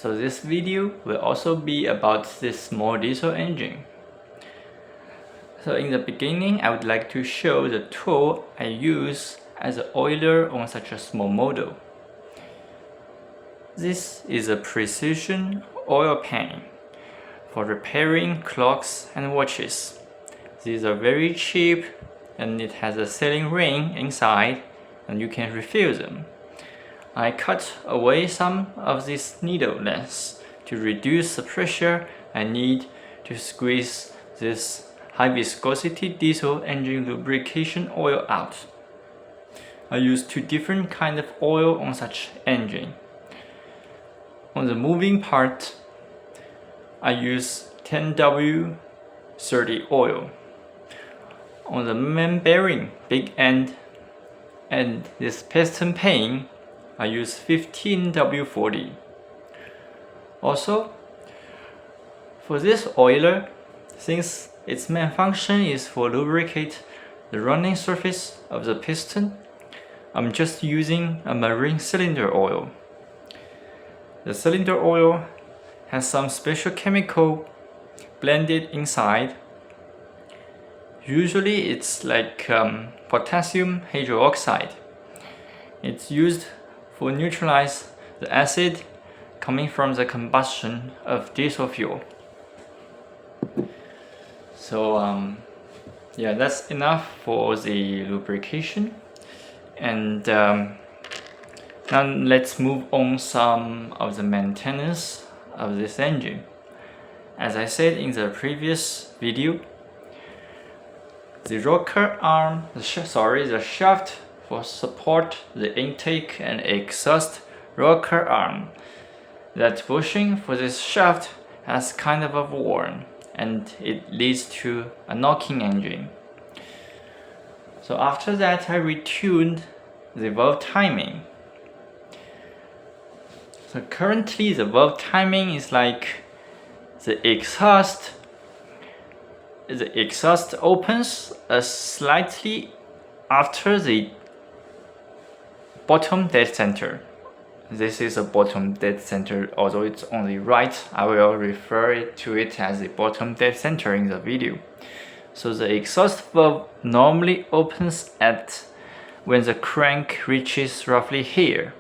So this video will also be about this small diesel engine. So in the beginning, I would like to show the tool I use as an oiler on such a small model. This is a precision oil pan for repairing clocks and watches. These are very cheap and it has a sealing ring inside and you can refill them. I cut away some of this needle length to reduce the pressure I need to squeeze this high viscosity diesel engine lubrication oil out. I use two different kinds of oil on such engine. On the moving part, I use 10W30 oil. On the main bearing big end and this piston pan, I use 15W40. Also, for this oiler, since its main function is for lubricate the running surface of the piston, I'm just using a marine cylinder oil. The cylinder oil has some special chemical blended inside. Usually it's like potassium hydroxide. It's used for neutralize the acid coming from the combustion of diesel fuel. So yeah, that's enough for the lubrication. And now let's move on some of the maintenance of this engine. As I said in the previous video, the rocker arm, the shaft for support the intake and exhaust rocker arm. That bushing for this shaft has kind of a worn and it leads to a knocking engine. So after that I retuned the valve timing. So currently the valve timing is like the exhaust opens slightly after the bottom dead center. This is a bottom dead center, although it's on the right. I will refer to it as the bottom dead center in the video. So the exhaust valve normally opens at when the crank reaches roughly here,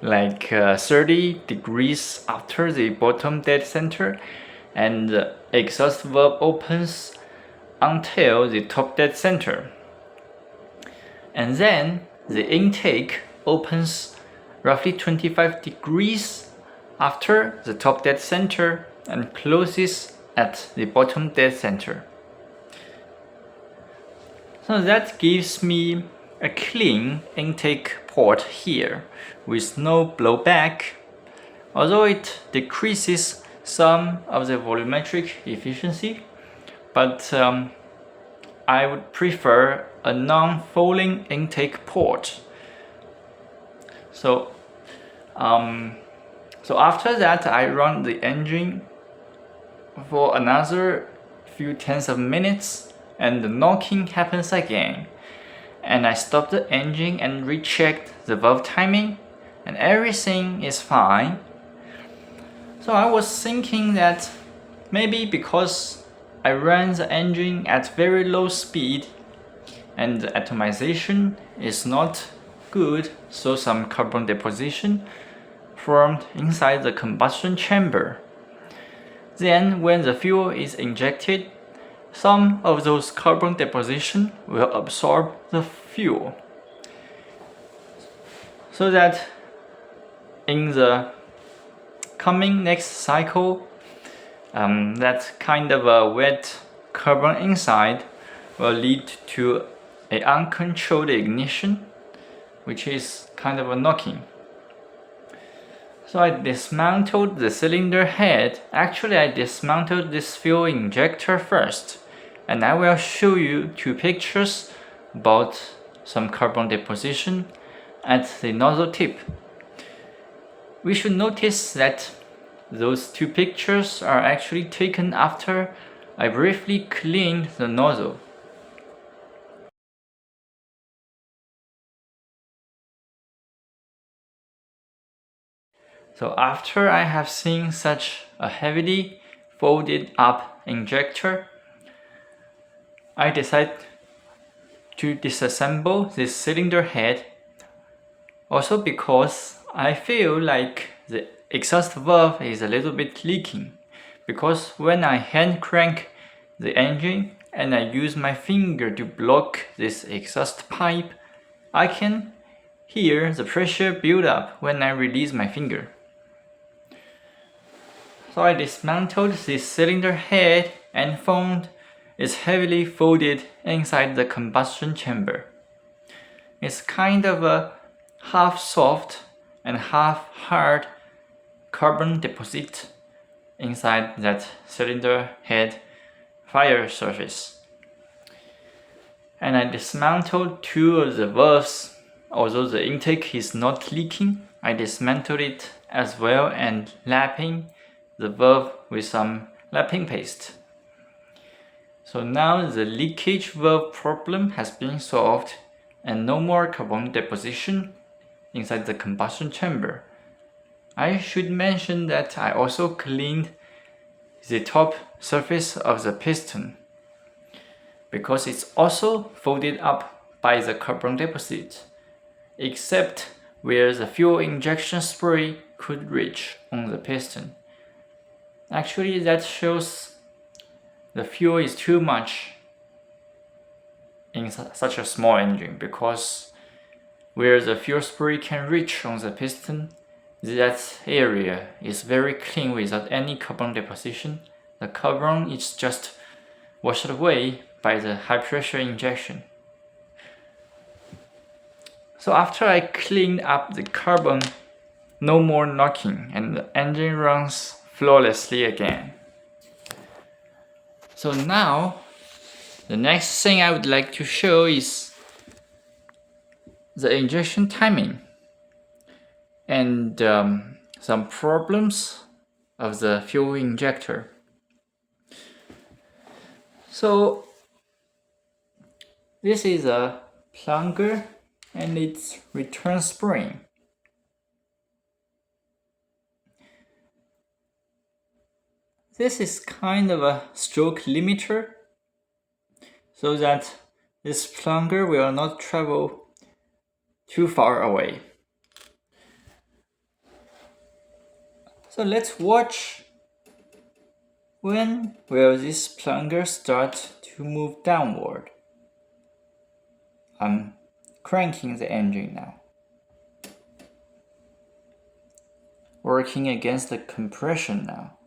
like 30 degrees after the bottom dead center, and the exhaust valve opens until the top dead center. And then the intake opens roughly 25 degrees after the top dead center and closes at the bottom dead center. So that gives me a clean intake port here with no blowback, although it decreases some of the volumetric efficiency, but I would prefer a non-falling intake port. So after that I run the engine for another few tens of minutes and the knocking happens again, and I stop the engine and rechecked the valve timing and everything is fine. So I was thinking that maybe because I ran the engine at very low speed and the atomization is not good, so some carbon deposition formed inside the combustion chamber. Then when the fuel is injected, some of those carbon deposition will absorb the fuel, so that in the coming next cycle, that kind of a wet carbon inside will lead to an uncontrolled ignition, which is kind of a knocking. So I dismantled the cylinder head. Actually, I dismantled this fuel injector first, and I will show you two pictures about some carbon deposition at the nozzle tip. We should notice that those two pictures are actually taken after I briefly cleaned the nozzle. So after I have seen such a heavily folded up injector, I decide to disassemble this cylinder head, also because I feel like the exhaust valve is a little bit leaking, because when I hand crank the engine and I use my finger to block this exhaust pipe, I can hear the pressure build up when I release my finger. So I dismantled this cylinder head and found it's heavily folded inside the combustion chamber. It's kind of a half soft and half hard carbon deposit inside that cylinder head fire surface. And I dismantled two of the valves. Although the intake is not leaking, I dismantled it as well and lapping the valve with some lapping paste. So now the leakage valve problem has been solved and no more carbon deposition inside the combustion chamber. I should mention that I also cleaned the top surface of the piston, because it's also folded up by the carbon deposit, except where the fuel injection spray could reach on the piston. Actually, that shows the fuel is too much in such a small engine, because where the fuel spray can reach on the piston, that area is very clean without any carbon deposition. The carbon is just washed away by the high pressure injection. So after I cleaned up the carbon, no more knocking and the engine runs flawlessly again. So now, the next thing I would like to show is the injection timing and some problems of the fuel injector. So this is a plunger and its return spring. This is kind of a stroke limiter, so that this plunger will not travel too far away. So let's watch when will this plunger start to move downward. I'm cranking the engine now, working against the compression now.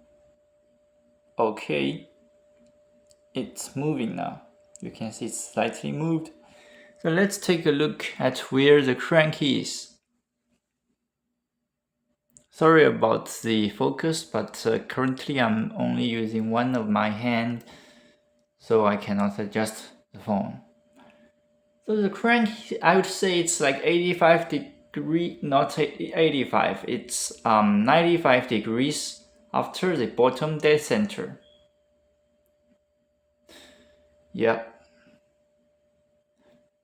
Okay, it's moving now. You can see it's slightly moved. So let's take a look at where the crank is. Sorry about the focus, but currently I'm only using one of my hand, so I cannot adjust the phone. So the crank, I would say it's like 85 degrees, not 85, it's 95 degrees after the bottom dead center. Yep.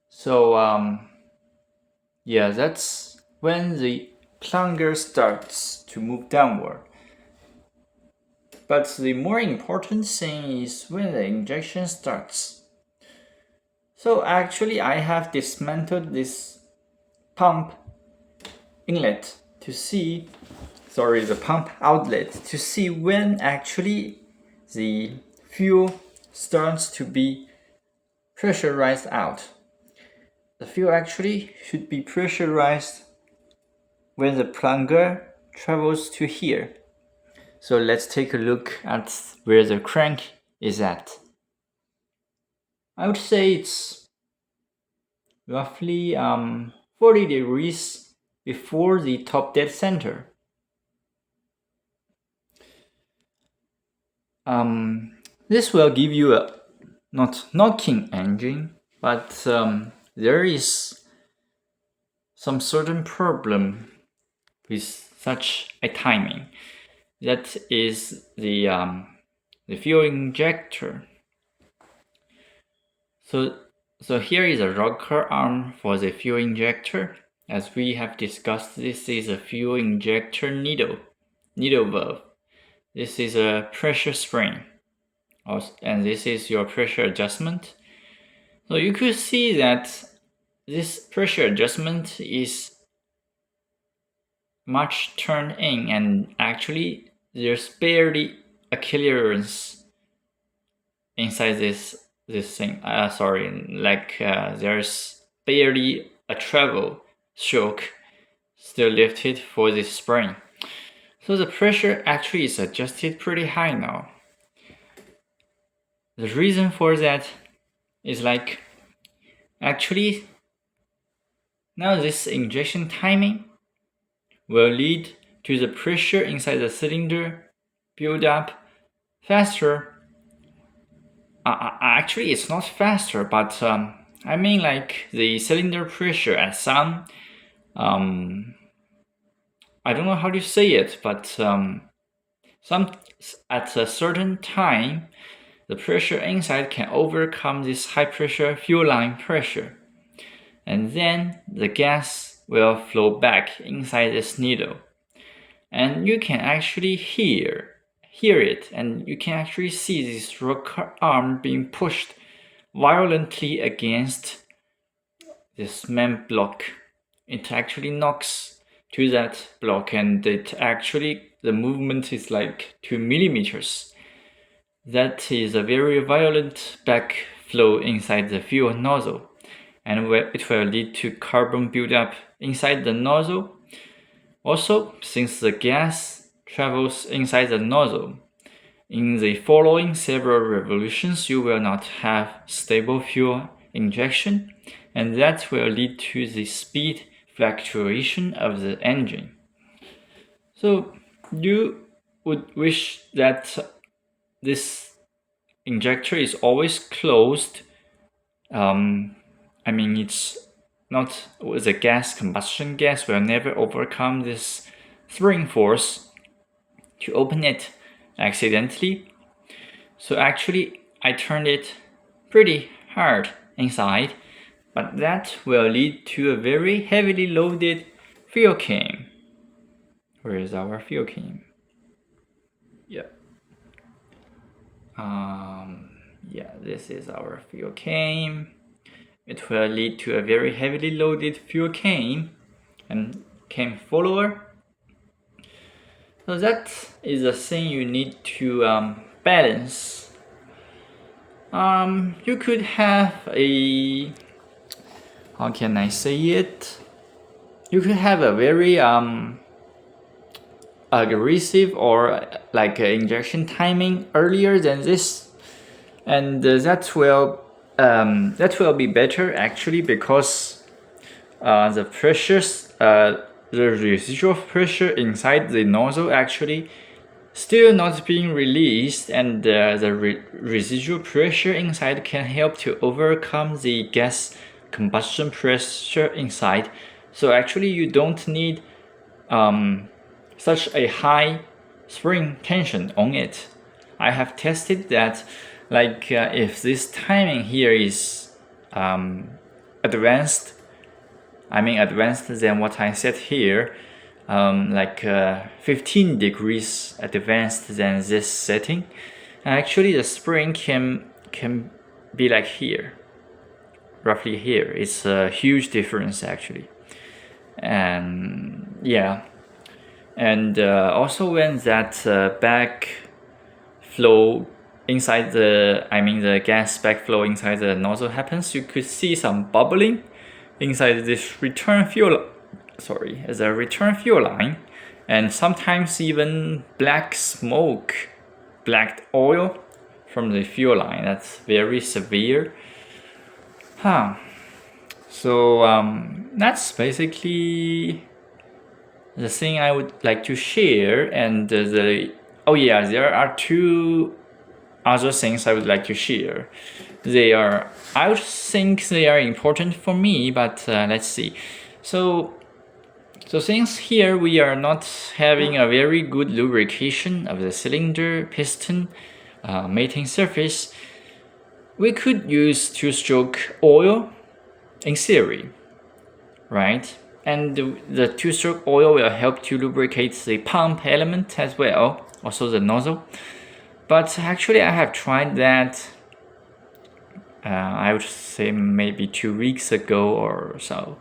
So yeah, that's when the plunger starts to move downward. But the more important thing is when the injection starts. So actually I have dismantled this pump inlet to see, the pump outlet, to see when actually the fuel starts to be pressurized out. The fuel actually should be pressurized when the plunger travels to here. So let's take a look at where the crank is at. I would say it's roughly 40 degrees before the top dead center. This will give you a not knocking engine, but there is some certain problem with such a timing. That is the fuel injector. So here is a rocker arm for the fuel injector, As we have discussed, this is a fuel injector needle valve. This is a pressure spring, and this is your pressure adjustment. So you could see that this pressure adjustment is much turned in, and actually there's barely a clearance inside this thing. There's barely a travel stroke still lifted for this spring. So the pressure actually is adjusted pretty high now. The reason for that is actually now this injection timing will lead to the pressure inside the cylinder build up faster. Actually, it's not faster, but I mean the cylinder pressure at some I don't know how to say it, but at a certain time, the pressure inside can overcome this high pressure fuel line pressure, and then the gas will flow back inside this needle, and you can actually hear it, and you can actually see this rocker arm being pushed violently against this main block. It actually knocks to that block, and the movement is like 2 millimeters. That is a very violent backflow inside the fuel nozzle, and it will lead to carbon buildup inside the nozzle. Also, since the gas travels inside the nozzle, in the following several revolutions, you will not have stable fuel injection, and that will lead to the speed fluctuation of the engine. So you would wish that this injector is always closed. It's not the gas, combustion gas will never overcome this spring force to open it accidentally. So actually I turned it pretty hard inside, but that will lead to a very heavily loaded fuel cam. Where is our fuel cam? This is our fuel cam. It will lead to a very heavily loaded fuel cam and cam follower. So that is a thing you need to balance. You could have a, how can I say it? You could have a very aggressive or like injection timing earlier than this, and that will be better actually, because the pressures, the residual pressure inside the nozzle actually still not being released, and the residual pressure inside can help to overcome the gas combustion pressure inside. So actually you don't need such a high spring tension on it. I have tested that, if this timing here is advanced than what I said here, 15 degrees advanced than this setting, actually the spring can be like here, roughly here. It's a huge difference actually. And yeah, and also when that backflow inside the gas backflow inside the nozzle happens, you could see some bubbling inside this return fuel line, and sometimes even black smoke, black oil from the fuel line. That's very severe. So that's basically the thing I would like to share. And there are two other things I would like to share. I would think they are important for me, but let's see. So since here we are not having a very good lubrication of the cylinder piston mating surface, we could use two-stroke oil in theory, right? And the two-stroke oil will help to lubricate the pump element as well, also the nozzle. But actually I have tried that I would say maybe 2 weeks ago or so,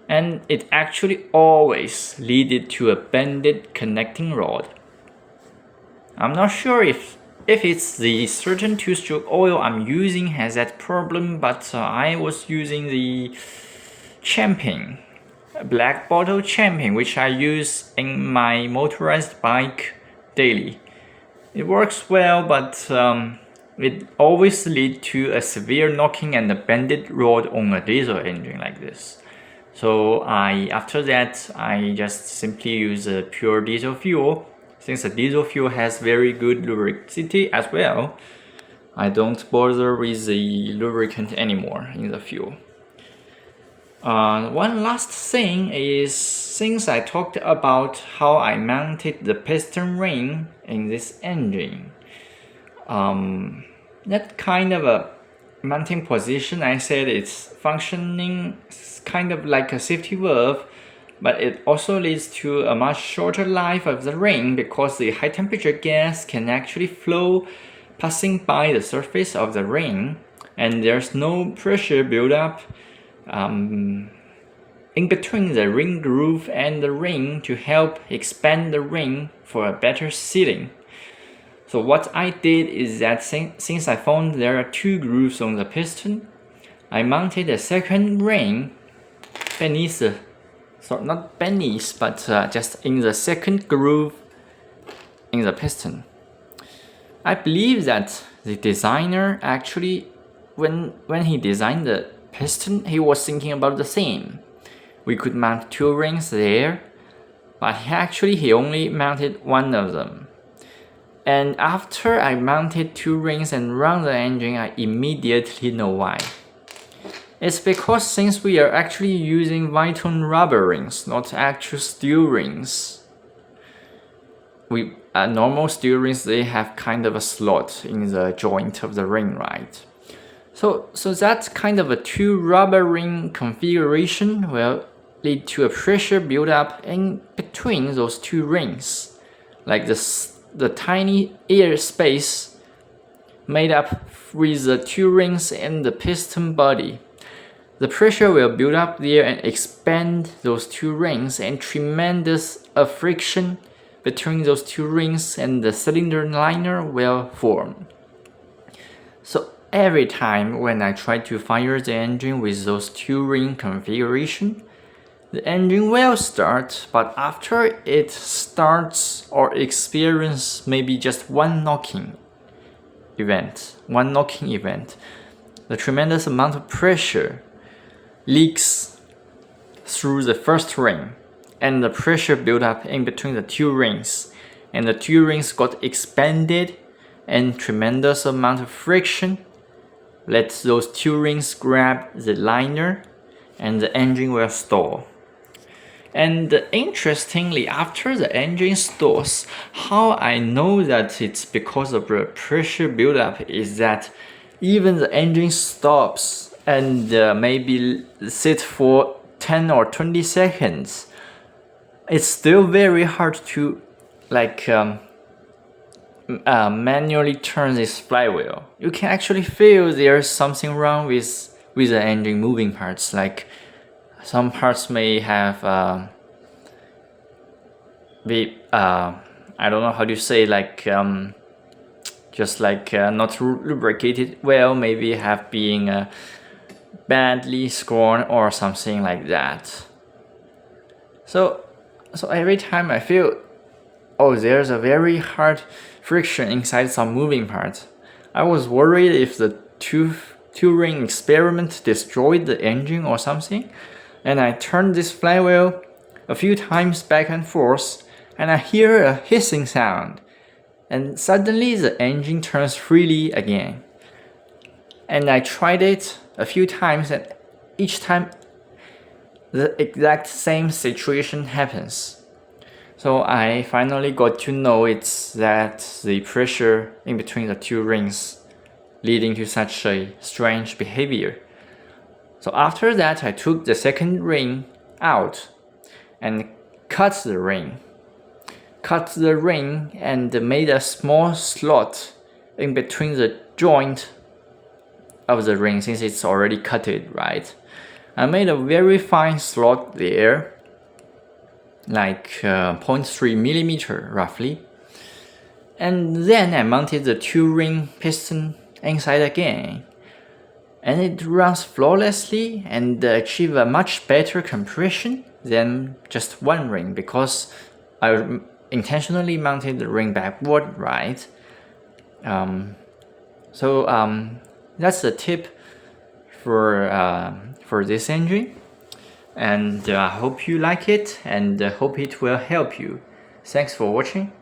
and it actually always leaded to a bended connecting rod. I'm not sure if it's the certain two-stroke oil I'm using has that problem, but I was using the Champion, black bottle Champion, which I use in my motorized bike daily. It works well, but it always leads to a severe knocking and a bended rod on a diesel engine like this. So after that, I just simply use a pure diesel fuel. Since the diesel fuel has very good lubricity as well, I don't bother with the lubricant anymore in the fuel. One last thing is, since I talked about how I mounted the piston ring in this engine, that kind of a mounting position, I said it's functioning kind of like a safety valve, but it also leads to a much shorter life of the ring because the high temperature gas can actually flow passing by the surface of the ring, and there's no pressure buildup in between the ring groove and the ring to help expand the ring for a better sealing. So what I did is that since I found there are 2 grooves on the piston, I mounted a second ring beneath the, so not beneath, but just in the second groove in the piston. I believe that the designer actually, when he designed the piston, he was thinking about the same. We could mount 2 rings there, but he only mounted one of them. And after I mounted 2 rings and run the engine, I immediately know why. It's because since we are actually using Viton rubber rings, not actual steel rings. Normal steel rings, they have kind of a slot in the joint of the ring, right? So that kind of a 2 rubber ring configuration will lead to a pressure buildup in between those 2 rings, like the tiny air space made up with the 2 rings and the piston body. The pressure will build up there and expand those 2 rings, and tremendous friction between those 2 rings and the cylinder liner will form. So every time when I try to fire the engine with those 2 ring configuration, the engine will start, but after it starts or experience maybe just one knocking event, the tremendous amount of pressure leaks through the first ring, and the pressure built up in between the 2 rings, and the 2 rings got expanded, and tremendous amount of friction lets those 2 rings grab the liner, and the engine will stall. And interestingly, after the engine stalls, how I know that it's because of the pressure buildup is that even the engine stops and maybe sit for 10 or 20 seconds, it's still very hard to manually turn this flywheel. You can actually feel there's something wrong with the engine moving parts. Like some parts may have I don't know how to say, just not lubricated well, maybe have been badly scored or something like that. So every time I feel, there's a very hard friction inside some moving parts, I was worried if the two ring experiment destroyed the engine or something, and I turned this flywheel a few times back and forth, and I hear a hissing sound, and suddenly the engine turns freely again. And I tried it a few times, and each time the exact same situation happens. So I finally got to know it's that the pressure in between the 2 rings leading to such a strange behavior. So after that, I took the second ring out and cut the ring. Cut the ring and made a small slot in between the joint of the ring since it's already cutted, right? I made a very fine slot there, like 0.3 millimeter roughly. And then I mounted the 2-ring piston inside again. And it runs flawlessly and achieve a much better compression than just 1 ring because I intentionally mounted the ring backward, right? So that's the tip for this engine, and I hope you like it and hope it will help you. Thanks for watching.